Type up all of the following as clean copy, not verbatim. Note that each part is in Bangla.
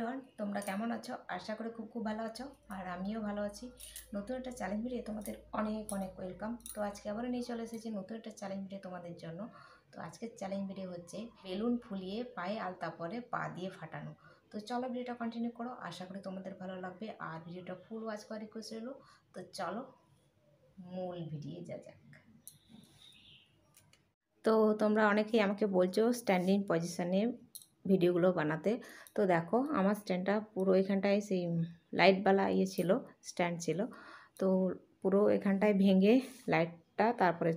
এভরিওয়ান, তোমরা কেমন আছো? আশা করি খুব ভালো আছো, আর আমিও ভালো আছি। নতুন একটা চ্যালেঞ্জ ভিডিও তোমাদের অনেক অনেক ওয়েলকাম। তো আজকে আবারও নিয়ে চলে এসেছি নতুন একটা চ্যালেঞ্জ ভিডিও তোমাদের জন্য। তো আজকের চ্যালেঞ্জ ভিডিও হচ্ছে বেলুন ফুলিয়ে পায়ে আলতা পরে পা দিয়ে ফাটানো। তো চলো ভিডিওটা কন্টিনিউ করো, আশা করি তোমাদের ভালো লাগবে, আর ভিডিওটা ফুল ওয়াচ করার রিকোয়েস্ট রইলো। তো চলো মূল ভিডিও যা যাক। তো তোমরা অনেকেই আমাকে বলছো স্ট্যান্ডিং পজিশনে ভিডিওগুলো বানাতে। তো দেখো আমার স্ট্যান্ডটা পুরো এখানটায় সেই লাইটওয়ালা ছিল, স্ট্যান্ড ছিল। তো পুরো এখানটায় ভেঙে লাইটটা, তারপরে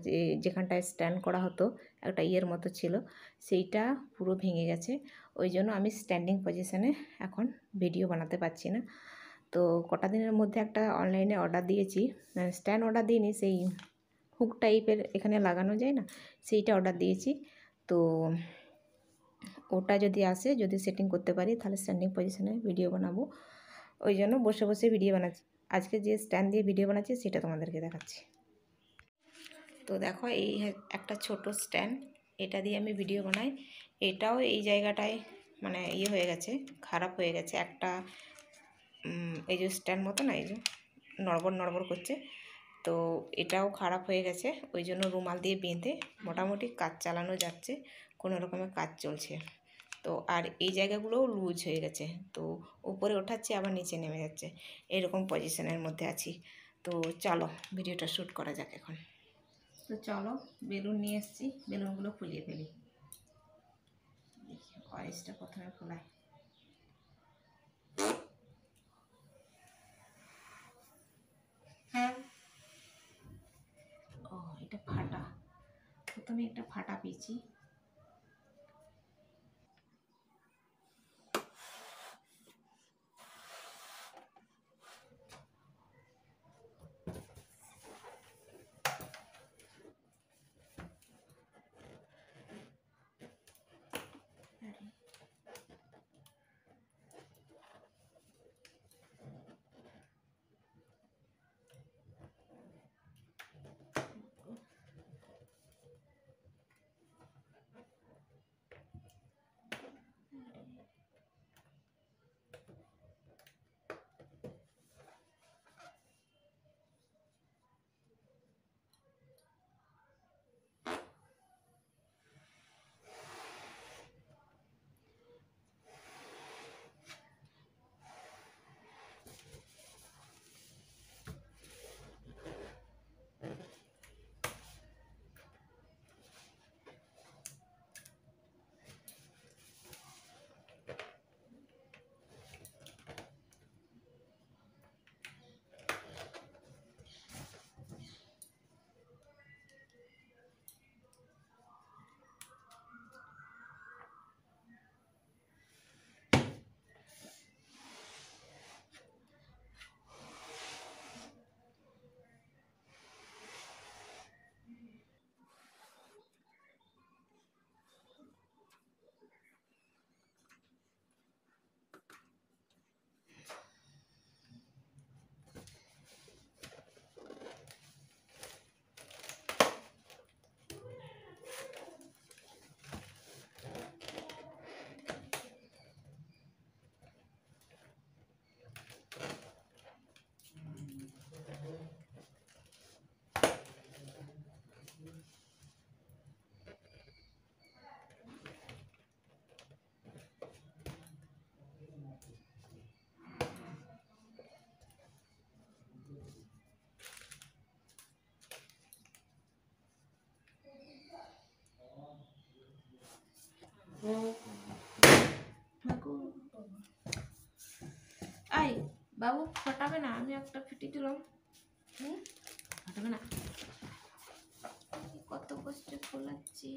যেখানটায় স্ট্যান্ড করা হতো একটা মতো ছিল, সেইটা পুরো ভেঙে গেছে। ওই জন্য আমি স্ট্যান্ডিং পজিশনে এখন ভিডিও বানাতে পারছি না। তো কটা দিনের মধ্যে একটা অনলাইনে অর্ডার দিয়েছি, স্ট্যান্ড অর্ডার দিইনি, সেই হুক টাইপের এখানে লাগানো যায় না, সেইটা অর্ডার দিয়েছি। তো ওটা যদি আসে, যদি সেটিং করতে পারি, তাহলে স্ট্যান্ডিং পজিশনে ভিডিও বানাবো। ওই জন্য বসে বসে ভিডিও বানাচ্ছি। আজকে যে স্ট্যান্ড দিয়ে ভিডিও বানাচ্ছি সেটা তোমাদেরকে দেখাচ্ছি। তো দেখো এই একটা ছোট স্ট্যান্ড, এটা দিয়ে আমি ভিডিও বানাই। এটাও এই জায়গাটায় মানে হয়ে গেছে, খারাপ হয়ে গেছে একটা, এই যে স্ট্যান্ড মতো না, এই যে নড়বড় নড়বড় করছে। তো এটাও খারাপ হয়ে গেছে, ওই জন্য রুমাল দিয়ে বেঁধে মোটামুটি কাজ চালানো যাচ্ছে, কোনো রকমের কাজ চলছে। তো আর এই জায়গাগুলোও লুজ হয়ে গেছে, তো উপরে ওঠাচ্ছে আবার নিচে নেমে যাচ্ছে, এরকম পজিশনের মধ্যে আছি। তো চলো ভিডিওটা শ্যুট করা যাক এখন। তো চলো বেলুন নিয়ে এসেছি, বেলুনগুলো ফুলিয়ে ফেলি। দেখি অয়েসটা প্রথমে ফোলাই। হ্যাঁ, ও এটা ফাটা, প্রথমে একটা ফাটা পেয়েছি। আই বাবু, ফাটাবে না, আমি একটা ফিটি দিলাম। ফাটাবে না, কত কষ্টে ফোলাচ্ছি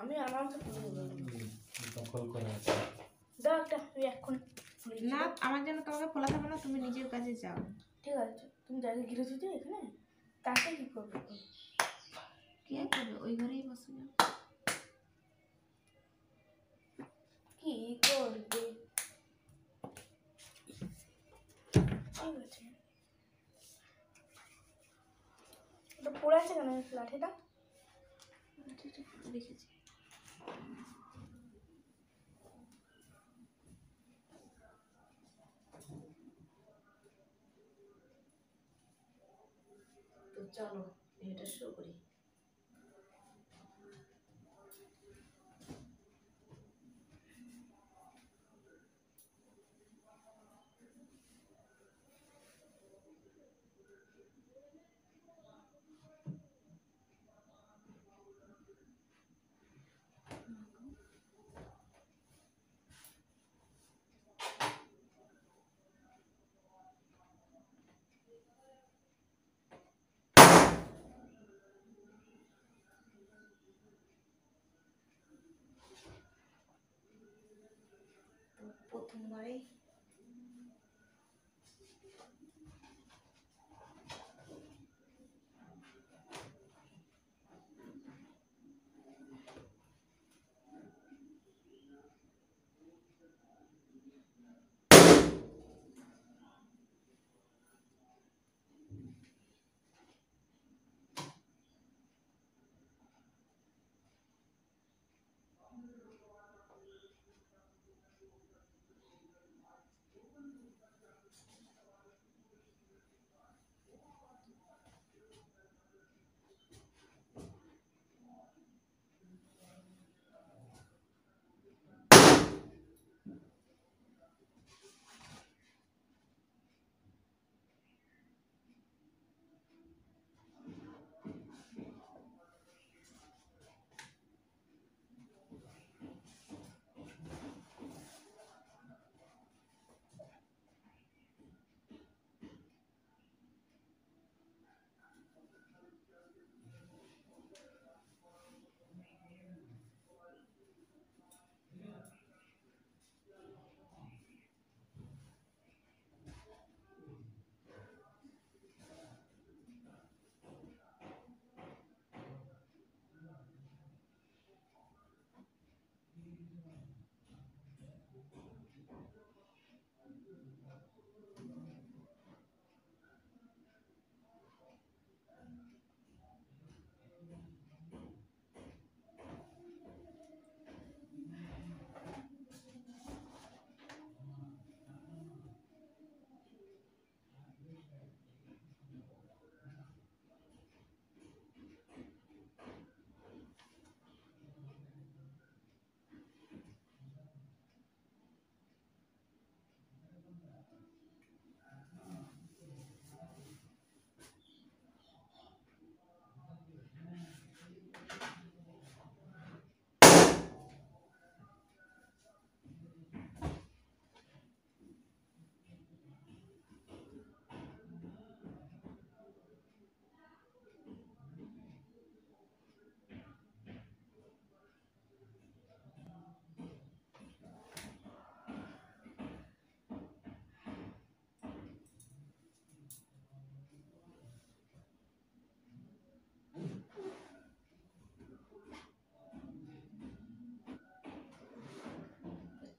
আমি আরামসে দখল করে আছি। দাও একটা, তুই এখন না, আমার জন্য তোমাকে ফোলাতে হবে না, তুমি নিজের কাজে যাও। ঠিক আছে, তুমি জায়গা ঘিরেছো যে এখানে, তাকে কি করবে? কি করবে? ওই ঘরেই বসে যাও। কি করবে? ঠিক আছে, ওটা পড়ে আছে কেন লাঠিটা? দেখেছি। চলো এটা শুরু করি। প্রথমবারেই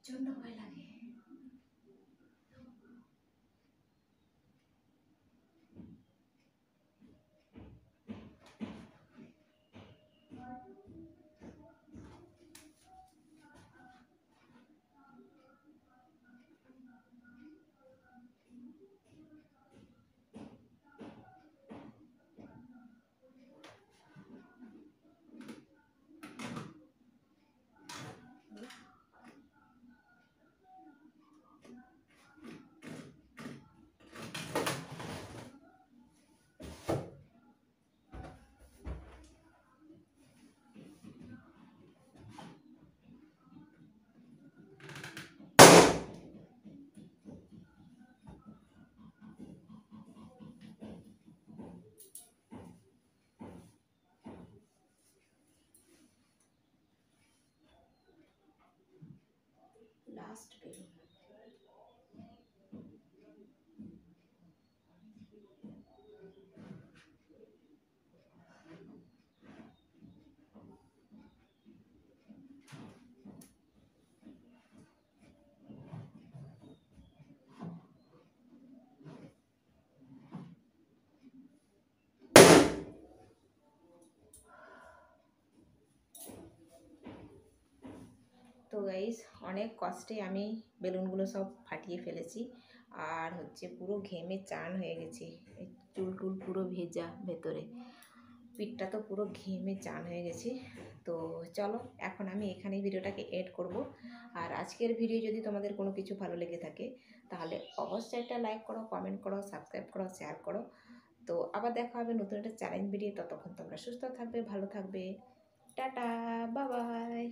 প্রচণ্ড ভয় লাগে। Last balloon. তো গাইস, অনেক কষ্টে আমি বেলুনগুলো সব ফাটিয়ে ফেলেছি। আর হচ্ছে পুরো ঘেমে চান হয়ে গেছি, এই চুল টুল পুরো ভেজা ভেতরে, পিঠটা তো পুরো ঘেমে চান হয়ে গেছি। তো চলো এখন আমি এখানেই ভিডিওটাকে এড করব। আর আজকের ভিডিও যদি তোমাদের কোনো কিছু ভালো লেগে থাকে তাহলে অবশ্যই একটা লাইক করো, কমেন্ট করো, সাবস্ক্রাইব করো, শেয়ার করো। তো আবার দেখা হবে নতুন একটা চ্যালেঞ্জ ভিডিও। ততক্ষণ তোমরা সুস্থ থাকবে, ভালো থাকবে। Tata, bye bye.